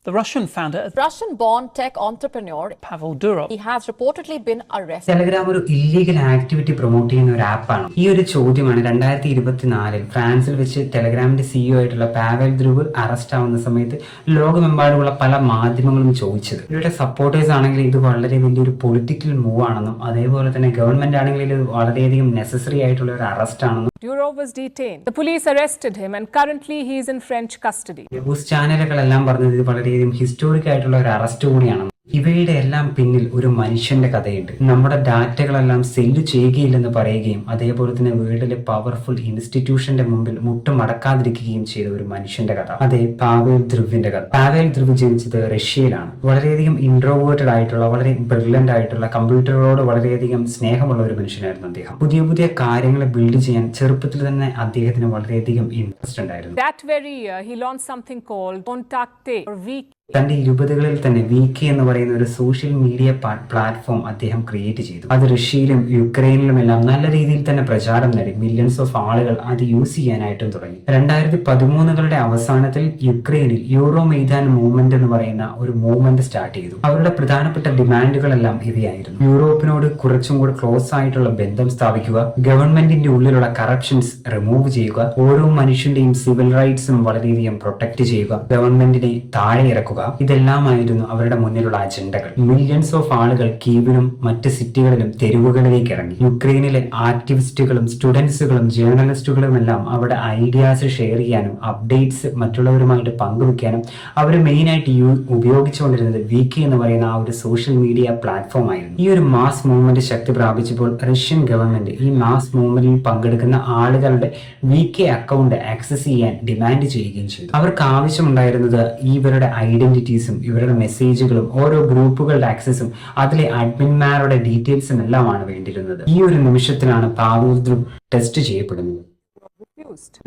The Russian founder, Russian-born tech entrepreneur Pavel Durov, he has reportedly been arrested. Telegram ഒരു illegal activity promote ചെയ്യുന്ന ഒരു ആപ്പാണ്. ഈ ഒരു ചോദ്യമാണ് 2024 ഫ്രാൻസിൽ വെച്ച് ടെലഗ്രാമിന്റെ സിഇഒ ആയിട്ടുള്ള പാവൽ ദ്രുവ് അറസ്റ്റ് ആവുന്ന സമയത്ത് ലോകമെമ്പാടുമുള്ള പല മാധ്യമങ്ങളും ചോദിച്ചത്. ഇവരുടെ സപ്പോർട്ടേഴ്സ് ആണെങ്കിൽ ഇത് വളരെ വലിയൊരു പൊളിറ്റിക്കൽ മൂവ് ആണെന്നും അതേപോലെ തന്നെ ഗവൺമെന്റ് ആണെങ്കിൽ ഇത് വളരെയധികം നെസസറി ആയിട്ടുള്ള ഒരു അറസ്റ്റ് ആണെന്നും Durov was detained. The police arrested him and currently he is in French custody. News ചാനലുകളെല്ലാം പറഞ്ഞത് ഇത് വളരെയധികം ഹിസ്റ്റോറിക് ആയിട്ടുള്ള ഒരു അറസ്റ്റ് കൂടിയാണ്. ഇവയുടെ എല്ലാം പിന്നിൽ ഒരു മനുഷ്യന്റെ കഥയുണ്ട്. നമ്മുടെ ഡാറ്റകളെല്ലാം സെല്ല് ചെയ്യുകയില്ലെന്ന് പറയുകയും അതേപോലെ തന്നെ വേൾഡിലെ പവർഫുൾ ഇൻസ്റ്റിറ്റ്യൂഷന്റെ മുമ്പിൽ മുട്ടുമടക്കാതിരിക്കുകയും ചെയ്ത ഒരു മനുഷ്യന്റെ കഥ. അതെ, പാവേൽ ദ്രുവിന്റെ കഥ. പാവേൽ ദ്രുവ് ജനിച്ചത് റഷ്യയിലാണ്. വളരെയധികം ഇൻട്രോവേർട്ടഡ് ആയിട്ടുള്ള, വളരെ ബ്രില്യന്റ് ആയിട്ടുള്ള, കമ്പ്യൂട്ടറോട് വളരെയധികം സ്നേഹമുള്ള ഒരു മനുഷ്യനായിരുന്നു അദ്ദേഹം. പുതിയ പുതിയ കാര്യങ്ങൾ ബിൽഡ് ചെയ്യാൻ ചെറുപ്പത്തിൽ തന്നെ അദ്ദേഹത്തിന് വളരെയധികം ഇൻട്രസ്റ്റ് ഉണ്ടായിരുന്നു. That very year he launched something called Kontakte or Wiki. തന്റെ 20കളിൽ തന്നെ വീക്കി എന്ന് പറയുന്ന ഒരു സോഷ്യൽ മീഡിയ പ്ലാറ്റ്ഫോം അദ്ദേഹം ക്രിയേറ്റ് ചെയ്തു. അത് റഷ്യയിലും യുക്രൈനിലുമെല്ലാം നല്ല രീതിയിൽ തന്നെ പ്രചാരം നേടി. മില്യൺസ് ഓഫ് ആളുകൾ അത് യൂസ് ചെയ്യാനായിട്ടും തുടങ്ങി. 2013കളുടെ അവസാനത്തിൽ യുക്രൈനിൽ യൂറോ മൈദാൻ മൂവ്മെന്റ് എന്ന് പറയുന്ന ഒരു മൂവ്മെന്റ് സ്റ്റാർട്ട് ചെയ്തു. അവരുടെ പ്രധാനപ്പെട്ട ഡിമാൻഡുകളെല്ലാം ഇവയായിരുന്നു: യൂറോപ്പിനോട് കുറച്ചും കൂടി ക്ലോസ് ആയിട്ടുള്ള ബന്ധം സ്ഥാപിക്കുക, ഗവൺമെന്റിന്റെ ഉള്ളിലുള്ള കറപ്ഷൻസ് റിമൂവ് ചെയ്യുക, ഓരോ മനുഷ്യന്റെയും സിവിൽ റൈറ്റ്സും വളരെയധികം പ്രൊട്ടക്ട് ചെയ്യുക, ഗവൺമെന്റിനെ താഴെ ഇറക്കുക. ഇതെല്ലാമായിരുന്നു അവരുടെ മുന്നിലുള്ള അജണ്ടകൾ. മില്യൺസ് ഓഫ് ആളുകൾ കീവിലും മറ്റ് സിറ്റികളിലും തെരുവുകളിലേക്ക് ഇറങ്ങി. യുക്രൈനിലെ ആക്ടിവിസ്റ്റുകളും സ്റ്റുഡൻസുകളും ജേർണലിസ്റ്റുകളും എല്ലാം അവരുടെ ഐഡിയാസ് ഷെയർ ചെയ്യാനും അപ്ഡേറ്റ്സ് മറ്റുള്ളവരുമായിട്ട് പങ്കുവെക്കാനും അവർ മെയിനായിട്ട് ഉപയോഗിച്ചുകൊണ്ടിരുന്നത് വീക്കി എന്ന് പറയുന്ന ആ ഒരു സോഷ്യൽ മീഡിയ പ്ലാറ്റ്ഫോം ആയിരുന്നു. ഈ ഒരു മാസ് മൂവ്മെന്റ് ശക്തി പ്രാപിച്ചപ്പോൾ റഷ്യൻ ഗവൺമെന്റ് ഈ മാസ് മൂവ്മെന്റിൽ പങ്കെടുക്കുന്ന ആളുകളുടെ വീക്കി അക്കൗണ്ട് ആക്സസ് ചെയ്യാൻ ഡിമാൻഡ് ചെയ്യുകയും ചെയ്തു. അവർക്ക് ആവശ്യമുണ്ടായിരുന്നത് ഇവരുടെ ഐഡന്റിറ്റീസും ഇവരുടെ മെസ്സേജുകളും ഓരോ ഗ്രൂപ്പുകളുടെ ആക്സസും അതിലെ അഡ്മിന്മാരുടെ ഡീറ്റെയിൽസും എല്ലാമാണ് വേണ്ടിയിരുന്നത്. ഈ ഒരു നിമിഷത്തിലാണ് പാവേൽ ദ്രുവ് ടെസ്റ്റ് ചെയ്യപ്പെടുന്നത്.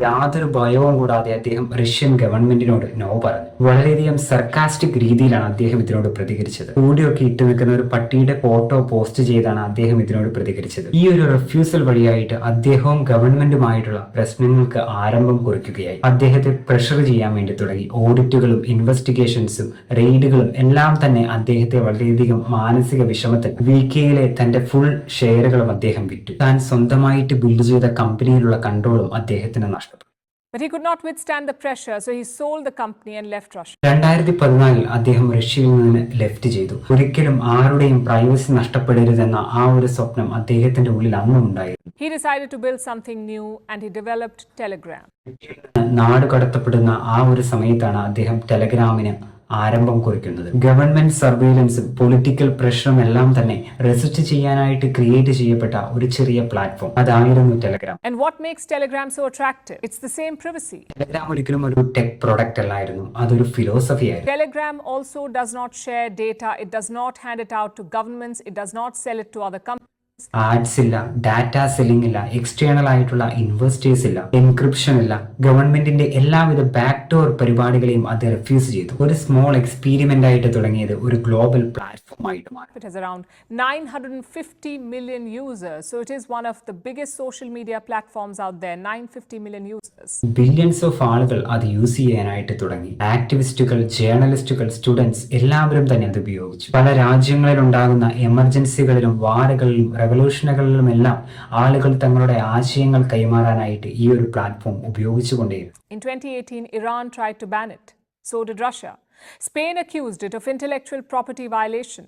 യാതൊരു ഭയവും കൂടാതെ അദ്ദേഹം റഷ്യൻ ഗവൺമെന്റിനോട് നോ പറഞ്ഞു. വളരെയധികം സർക്കാസ്റ്റിക് രീതിയിലാണ് അദ്ദേഹം ഇതിനോട് പ്രതികരിച്ചത്. കൂടിയൊക്കെ ഇട്ട് നിൽക്കുന്ന ഒരു പട്ടിയുടെ ഫോട്ടോ പോസ്റ്റ് ചെയ്താണ് അദ്ദേഹം ഇതിനോട് പ്രതികരിച്ചത്. ഈ ഒരു റിഫ്യൂസൽ വഴിയായിട്ട് അദ്ദേഹവും ഗവൺമെന്റുമായിട്ടുള്ള പ്രശ്നങ്ങൾക്ക് ആരംഭം കുറിക്കുകയായി. അദ്ദേഹത്തെ പ്രഷർ ചെയ്യാൻ വേണ്ടി തുടങ്ങി. ഓഡിറ്റുകളും ഇൻവെസ്റ്റിഗേഷൻസും റെയ്ഡുകളും എല്ലാം തന്നെ അദ്ദേഹത്തെ വളരെയധികം മാനസിക വിഷമത്തിൽ. വികെയിലെ തന്റെ ഫുൾ ഷെയറുകളും അദ്ദേഹം വിറ്റു. താൻ സ്വന്തമായിട്ട് ബിൽഡ് ചെയ്ത കമ്പനിയിലുള്ള കൺട്രോളും അദ്ദേഹത്തിന് നഷ്ടപ്പെട്ടു. But he could not withstand the pressure, so he sold the company and left Russia. 2014 അദ്ദേഹം റഷ്യയിൽ നിന്ന് ലെഫ്റ്റ് ചെയ്തു. ഒരിക്കലും ആരുടെയും പ്രൈവസി നഷ്ടപ്പെടരുതെന്ന ആ ഒരു സ്വപ്നം അദ്ദേഹത്തിന്റെ ഉള്ളിൽ അന്നും ഉണ്ടായിരുന്നു. He decided to build something new and he developed Telegram. നാട് കടത്തപ്പെടുന്ന ആ ഒരു സമയത്താണ് അദ്ദേഹം ടെലഗ്രാമിന് ആരംഭം കുറിക്കുന്നത്. ഗവൺമെന്റ് സർവൈലൻസും പൊളിറ്റിക്കൽ പ്രഷറും എല്ലാം തന്നെ റെസിസ്റ്റ് ചെയ്യാനായിട്ട് ക്രിയേറ്റ് ചെയ്യപ്പെട്ട ഒരു ചെറിയ പ്ലാറ്റ്ഫോം അതായിരുന്നു Telegram. And what makes Telegram so attractive? It's the same privacy. Telegram ഒരിക്കലും ഒരു ടെക് പ്രൊഡക്റ്റ് അല്ലായിരുന്നു, അതൊരു ഫിലോസഫി ആയിരുന്നു. Telegram also does not share data. It does not hand it out to governments. It does not sell it to other companies. Ads ഇല്ല, data selling ഇല്ല, external ആയിട്ടുള്ള investors ഇല്ല, encryption ഇല്ല. ഗവൺമെന്റിന്റെ എല്ലാവിധ ബാക്ക് ഡോർ പരിപാടികളെയും അത് refuse ചെയ്തു. ഒരു സ്മോൾ എക്സ്പെരിമെന്റ് ആയിട്ട് തുടങ്ങിയത് ഒരു ഗ്ലോബൽ പ്ലാറ്റ്ഫോം ആയിട്ട് മാറി. It has around 950 million users, so it is one of the biggest social media platforms out there. 950 million users. Billions of ആളുകൾ അത് യൂസ് ചെയ്യാനായിട്ട് തുടങ്ങി. ആക്ടിവിസ്റ്റുകൾ, ജേർണലിസ്റ്റുകൾ, സ്റ്റുഡൻസ് എല്ലാവരും തന്നെ അത് ഉപയോഗിച്ചു. പല രാജ്യങ്ങളിൽ ഉണ്ടാകുന്ന എമർജൻസികളിലും വാറുകളിലും റെവല്യൂഷനുകളിലുമെല്ലാം ആളുകൾ തങ്ങളുടെ ആശയങ്ങൾ കൈമാറാനായിട്ട് ഈ ഒരു platform ഉപയോഗിച്ചുകൊണ്ടേയിരുന്നു. In 2018, Iran tried to ban it. So did Russia. Spain accused it of intellectual property violation.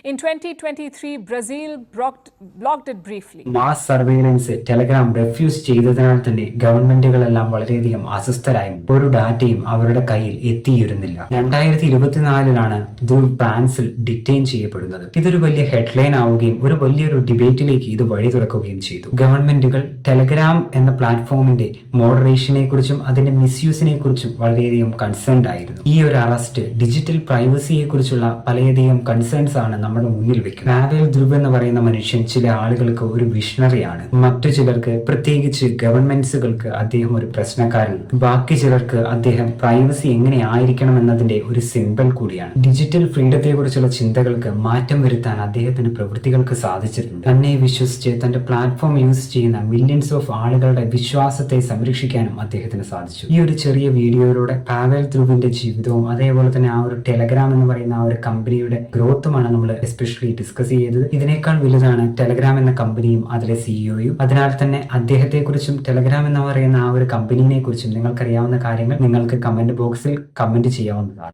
In 2023, Brazil blocked it briefly. Mass surveillance Telegram refuse ചെയ്തതിനാൽ തന്നെ ഗവൺമെന്റുകളെല്ലാം വളരെയധികം അസ്വസ്ഥരായും ഒരു ഡാറ്റയും അവരുടെ കയ്യിൽ എത്തിയിരുന്നില്ല. 2024 ദ്രുവ് ഫ്രാൻസിൽ ഡിറ്റെയിൻ ചെയ്യപ്പെടുന്നത്. ഇതൊരു വലിയ ഹെഡ്ലൈൻ ആവുകയും ഒരു വലിയൊരു ഡിബേറ്റിലേക്ക് ഇത് വഴി തുറക്കുകയും ചെയ്തു. ഗവൺമെന്റുകൾ ടെലഗ്രാം എന്ന പ്ലാറ്റ്ഫോമിന്റെ മോഡറേഷനെ കുറിച്ചും അതിന്റെ മിസ്യൂസിനെ കുറിച്ചും വളരെയധികം കൺസേൺഡ് ആയിരുന്നു. ഈ ഒരു അറസ്റ്റ് ഡിജിറ്റൽ പ്രൈവസിയെ കുറിച്ചുള്ള പലയധികം കൺസേൺസ് ആണ് നമ്മുടെ മുന്നിൽ വെക്കുന്നത്. പാവേൽ ധ്രുവ് എന്ന് പറയുന്ന മനുഷ്യൻ ചില ആളുകൾക്ക് ഒരു വിഷണറിയാണ്, മറ്റു ചിലർക്ക് പ്രത്യേകിച്ച് ഗവൺമെന്റ്സുകൾക്ക് അദ്ദേഹം ഒരു പ്രശ്നക്കാരനാണ്, ബാക്കി ചിലർക്ക് അദ്ദേഹം പ്രൈവസി എങ്ങനെ ആയിരിക്കണം എന്നതിന്റെ ഒരു സിംബൽ കൂടിയാണ്. ഡിജിറ്റൽ ഫ്രീഡത്തെ കുറിച്ചുള്ള ചിന്തകൾക്ക് മാറ്റം വരുത്താൻ അദ്ദേഹത്തിന്റെ പ്രവൃത്തികൾക്ക് സാധിച്ചിട്ടുണ്ട്. തന്നെ വിശ്വസിച്ച് തന്റെ പ്ലാറ്റ്ഫോം യൂസ് ചെയ്യുന്ന മില്യൺസ് ഓഫ് ആളുകളുടെ വിശ്വാസത്തെ സംരക്ഷിക്കാനും അദ്ദേഹത്തിന് സാധിച്ചു. ഈ ഒരു ചെറിയ വീഡിയോയിലൂടെ പാവേൽ ധ്രുവിന്റെ ജീവിതവും അതേപോലെ തന്നെ ആ ഒരു ടെലഗ്രാം എന്ന് പറയുന്ന ആ ഒരു കമ്പനിയുടെ ഗ്രോത്തുമാണ് നമ്മൾ എസ്പെഷ്യലി ഡിസ്കസ് ചെയ്തത്. ഇതിനേക്കാൾ വലുതാണ് ടെലഗ്രാം എന്ന കമ്പനിയും അതിലെ സിഇഒയും. അതിനാൽ തന്നെ അദ്ദേഹത്തെക്കുറിച്ചും ടെലഗ്രാം എന്ന് പറയുന്ന ആ ഒരു കമ്പനിയെ കുറിച്ചും നിങ്ങൾക്കറിയാവുന്ന കാര്യങ്ങൾ നിങ്ങൾക്ക് കമന്റ് ബോക്സിൽ കമന്റ് ചെയ്യാവുന്നതാണ്.